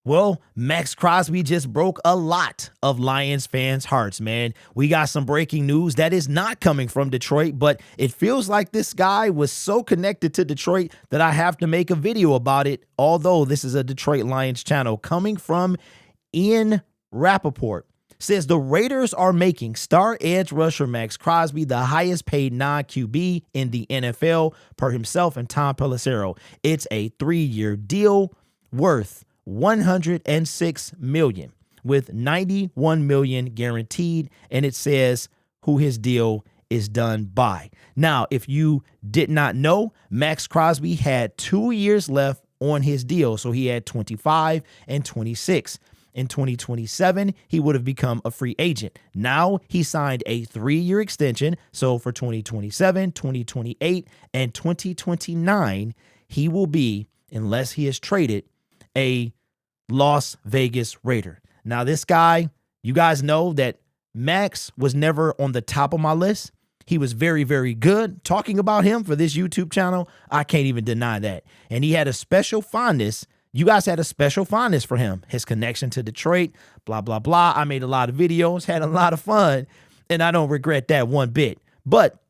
Well, Maxx Crosby just broke a lot of Lions fans' hearts, man. We got some breaking news that is not coming from Detroit, but it feels like this guy was so connected to Detroit that I have to make a video about it, although this is a Detroit Lions channel. Coming from Ian Rappaport. Says the Raiders are making star edge rusher Maxx Crosby the highest paid non-QB in the NFL per himself and Tom Pelissero. It's a 3-year deal worth $106 million with $91 million guaranteed, and it says who his deal is done by. Now, if you did not know, Maxx Crosby had 2 years left on his deal, so he had 25 and 26. In 2027, he would have become a free agent. Now he signed a 3-year extension, so for 2027, 2028, and 2029, he will be, unless he is traded, a Las Vegas Raider. Now, this guy, you guys know that Max was never on the top of my list. He was very, very good. Talking about him for this YouTube channel, I can't even deny that. And he had a special fondness. You guys had a special fondness for him. His connection to Detroit, blah, blah, blah. I made a lot of videos, had a lot of fun, and I don't regret that one bit. But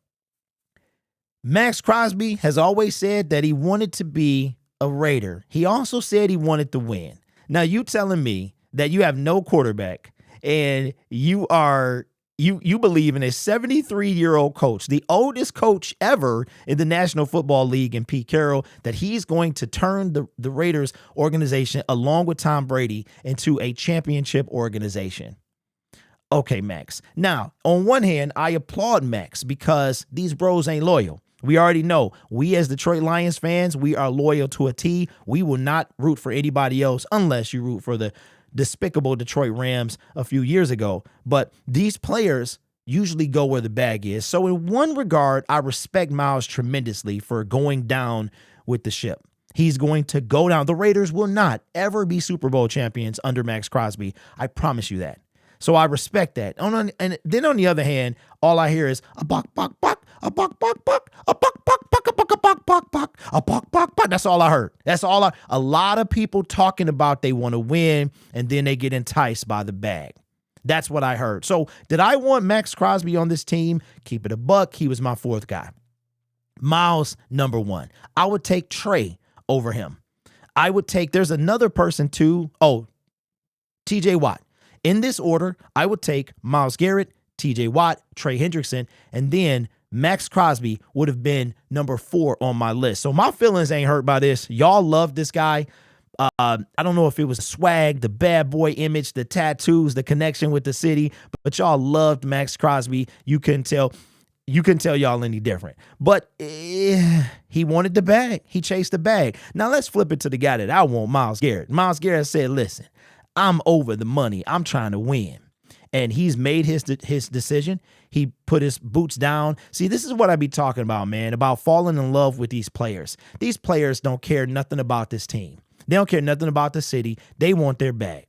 Maxx Crosby has always said that he wanted to be a Raider. He also said he wanted to win. Now, you telling me that you have no quarterback and you believe in a 73-year-old coach, the oldest coach ever in the National Football League, in Pete Carroll, that he's going to turn the Raiders organization, along with Tom Brady, into a championship organization. Okay, Max. Now, on one hand, I applaud Max because these bros ain't loyal. We already know, we as Detroit Lions fans, we are loyal to a T. We will not root for anybody else unless you root for the despicable Detroit Rams a few years ago. But these players usually go where the bag is. So in one regard, I respect Miles tremendously for going down with the ship. He's going to go down. The Raiders will not ever be Super Bowl champions under Maxx Crosby. I promise you that. So I respect that. And then on the other hand, all I hear is a buck, buck, buck, a buck, buck, buck, a buck, buck, buck, a buck, a buck, buck, buck, a buck, buck, buck. That's all I heard. That's all a lot of people talking about they want to win, and then they get enticed by the bag. That's what I heard. So did I want Maxx Crosby on this team? Keep it a buck. He was my fourth guy. Miles, number one. I would take Trey over him. I would take, there's another person too. Oh, TJ Watt. In this order, I would take Myles Garrett, TJ Watt, Trey Hendrickson, and then Maxx Crosby would have been number 4 on my list. So my feelings ain't hurt by this. Y'all love this guy. I don't know if it was the swag, the bad boy image, the tattoos, the connection with the city, but y'all loved Maxx Crosby. You couldn't tell y'all any different. But he wanted the bag. He chased the bag. Now let's flip it to the guy that I want, Myles Garrett. Myles Garrett said, listen, I'm over the money. I'm trying to win. And he's made his decision. He put his boots down. See, this is what I be talking about, man, about falling in love with these players. These players don't care nothing about this team. They don't care nothing about the city. They want their bag.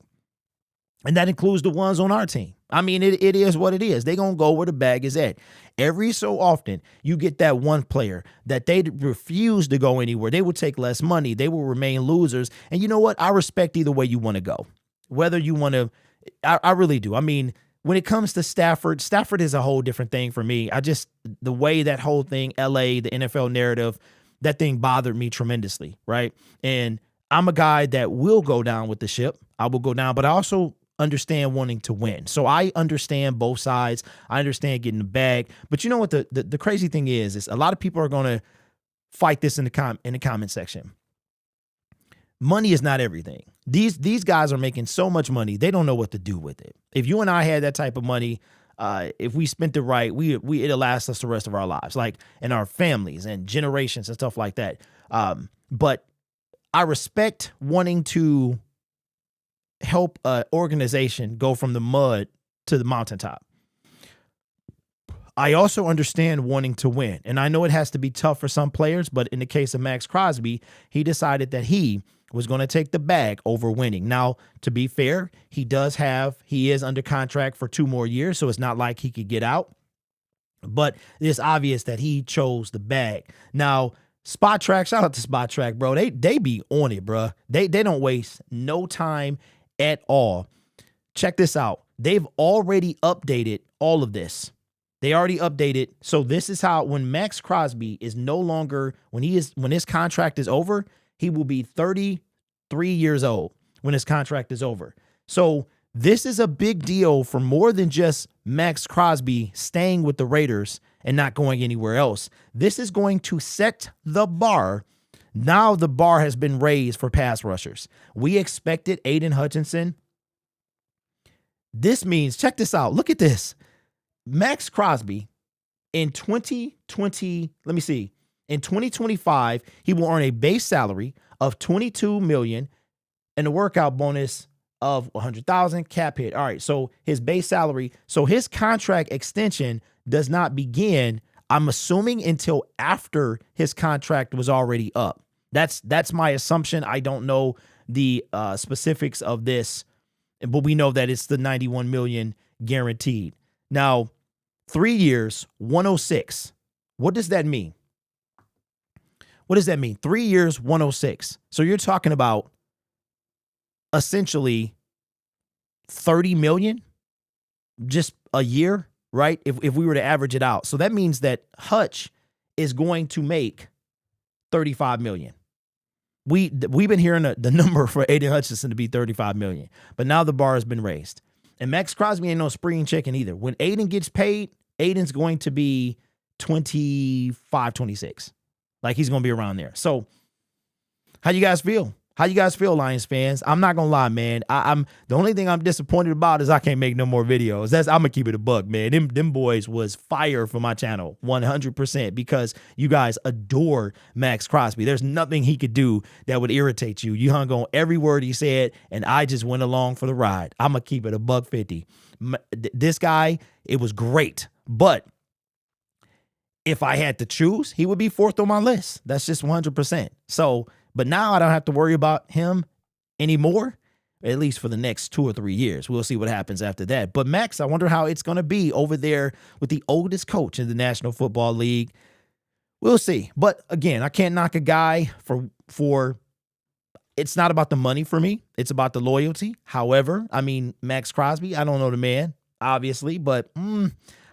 And that includes the ones on our team. I mean, it is what it is. They're going to go where the bag is at. Every so often, you get that one player that they refuse to go anywhere. They will take less money. They will remain losers. And you know what? I respect either way you want to go. Whether you want to, I really do. I mean, when it comes to Stafford is a whole different thing for me. The way that whole thing, LA, the NFL narrative, that thing bothered me tremendously, right? And I'm a guy that will go down with the ship. I will go down, but I also understand wanting to win. So I understand both sides. I understand getting the bag. But you know what the crazy thing is a lot of people are going to fight this in the comment section. Money is not everything. These guys are making so much money, they don't know what to do with it. If you and I had that type of money, if we spent it right, it'll last us the rest of our lives, like in our families and generations and stuff like that. But I respect wanting to help an organization go from the mud to the mountaintop. I also understand wanting to win, and I know it has to be tough for some players, but in the case of Maxx Crosby, he decided that he was going to take the bag over winning. Now, to be fair, he is under contract for 2 more years, so it's not like he could get out, but it's obvious that he chose the bag. Now, Spot Track, shout out to Spot Track, bro. They be on it, bro. They don't waste no time at all. Check this out. They've already updated all of this. They already updated. So this is how, when Maxx Crosby is no longer, when his contract is over, he will be 33 years old when his contract is over. So this is a big deal for more than just Maxx Crosby staying with the Raiders and not going anywhere else. This is going to set the bar. Now the bar has been raised for pass rushers. We expected Aiden Hutchinson. This means, check this out. Look at this. Maxx Crosby in 2020, let me see. In 2025, he will earn a base salary of $22 million and a workout bonus of $100,000 cap hit. All right, so his base salary, so his contract extension does not begin, I'm assuming, until after his contract was already up. That's my assumption. I don't know the specifics of this, but we know that it's the $91 million guaranteed. Now, 3 years, 106. What does that mean? What does that mean? 3 years, 106. So you're talking about essentially 30 million just a year, right? If we were to average it out. So that means that Hutch is going to make 35 million. We've been hearing the number for Aiden Hutchinson to be 35 million, but now the bar has been raised. And Maxx Crosby ain't no spring chicken either. When Aiden gets paid, Aiden's going to be 25, 26. Like, he's going to be around there. So how you guys feel? How you guys feel, Lions fans? I'm not gonna lie, man. I'm the only thing I'm disappointed about is I can't make no more videos. I'm gonna keep it a buck, man. Them boys was fire for my channel, 100%, because you guys adore Maxx Crosby. There's nothing he could do that would irritate you. You hung on every word he said, and I just went along for the ride. I'm gonna keep it a $150. This guy, it was great, but if I had to choose, he would be fourth on my list. That's just 100%. So. But now I don't have to worry about him anymore, at least for the next 2 or 3 years. We'll see what happens after that. But Max, I wonder how it's going to be over there with the oldest coach in the National Football League. We'll see. But again, I can't knock a guy for it's not about the money for me. It's about the loyalty. However, I mean, Maxx Crosby, I don't know the man, obviously, but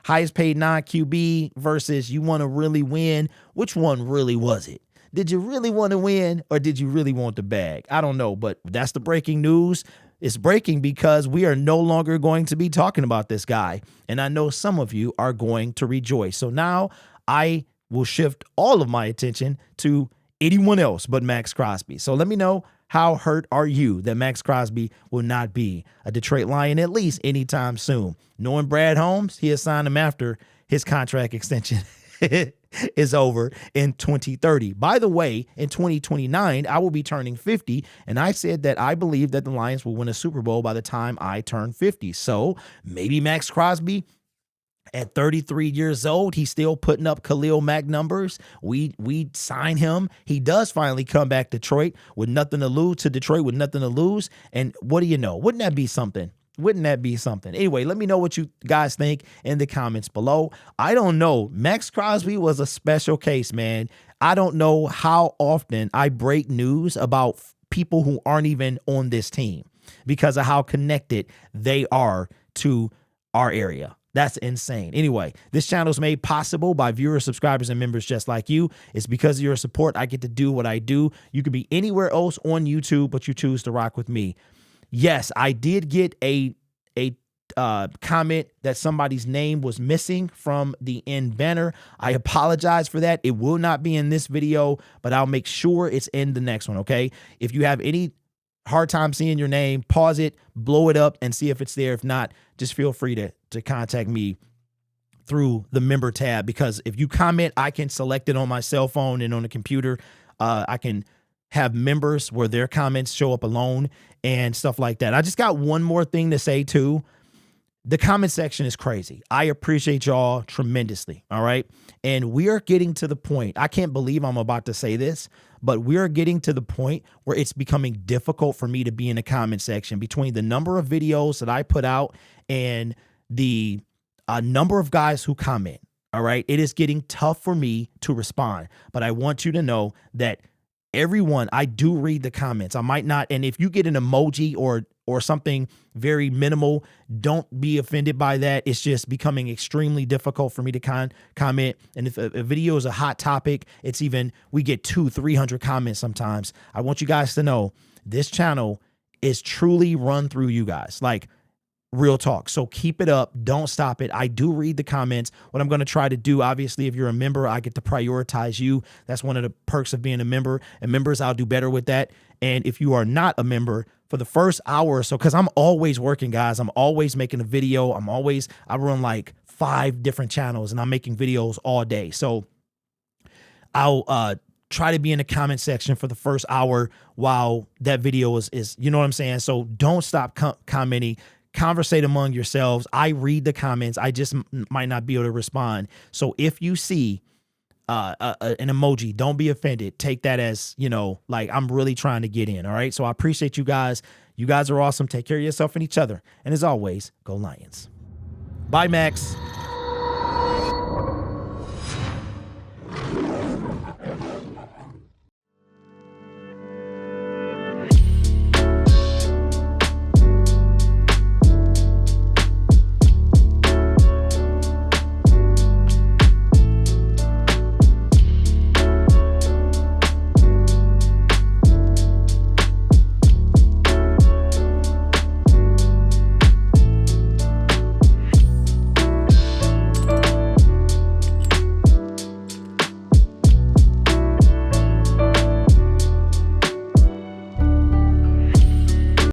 highest paid non-QB versus you want to really win. Which one really was it? Did you really want to win, or did you really want the bag? I don't know, but that's the breaking news. It's breaking because we are no longer going to be talking about this guy, and I know some of you are going to rejoice. So now I will shift all of my attention to anyone else but Maxx Crosby. So let me know, how hurt are you that Maxx Crosby will not be a Detroit Lion at least anytime soon? Knowing Brad Holmes, he assigned him after his contract extension is over in 2030. By the way, in 2029, I will be turning 50, and I said that I believe that the Lions will win a Super Bowl by the time I turn 50. So maybe Maxx Crosby at 33 years old, he's still putting up Khalil Mack numbers. We sign him. He does finally come back to Detroit with nothing to lose. And what do you know? Wouldn't that be something? Wouldn't that be something? Anyway, let me know what you guys think in the comments below. I don't know. Maxx Crosby was a special case, man. I don't know how often I break news about people who aren't even on this team because of how connected they are to our area. That's insane. Anyway, this channel is made possible by viewers, subscribers, and members just like you. It's because of your support I get to do what I do. You could be anywhere else on YouTube, but you choose to rock with me. Yes, I did get a comment that somebody's name was missing from the end banner. I apologize for that. It will not be in this video, but I'll make sure it's in the next one, okay? If you have any hard time seeing your name, pause it, blow it up, and see if it's there. If not, just feel free to contact me through the member tab, because if you comment, I can select it on my cell phone and on the computer. I can have members where their comments show up alone and stuff like that. I just got one more thing to say too. The comment section is crazy. I appreciate y'all tremendously. All right. And we are getting to the point. I can't believe I'm about to say this, but we are getting to the point where it's becoming difficult for me to be in the comment section between the number of videos that I put out and the number of guys who comment. All right. It is getting tough for me to respond, but I want you to know that everyone, I do read the comments. I might not. And if you get an emoji or something very minimal, don't be offended by that. It's just becoming extremely difficult for me to comment. And if a video is a hot topic, it's even, we get 200-300 comments sometimes. I want you guys to know this channel is truly run through you guys. Like, real talk. So keep it up. Don't stop it. I do read the comments. What I'm going to try to do, obviously, if you're a member, I get to prioritize you. That's one of the perks of being a member. And members, I'll do better with that. And if you are not a member, for the first hour or so, because I'm always working, guys. I'm always making a video. I run like 5 different channels and I'm making videos all day. So I'll try to be in the comment section for the first hour while that video is you know what I'm saying? So don't stop commenting. Conversate among yourselves. I read the comments. I just might not be able to respond. So if you see an emoji, don't be offended. Take that as, you know, like I'm really trying to get in. All right. So I appreciate you guys. You guys are awesome. Take care of yourself and each other. And as always, go Lions. Bye, Max.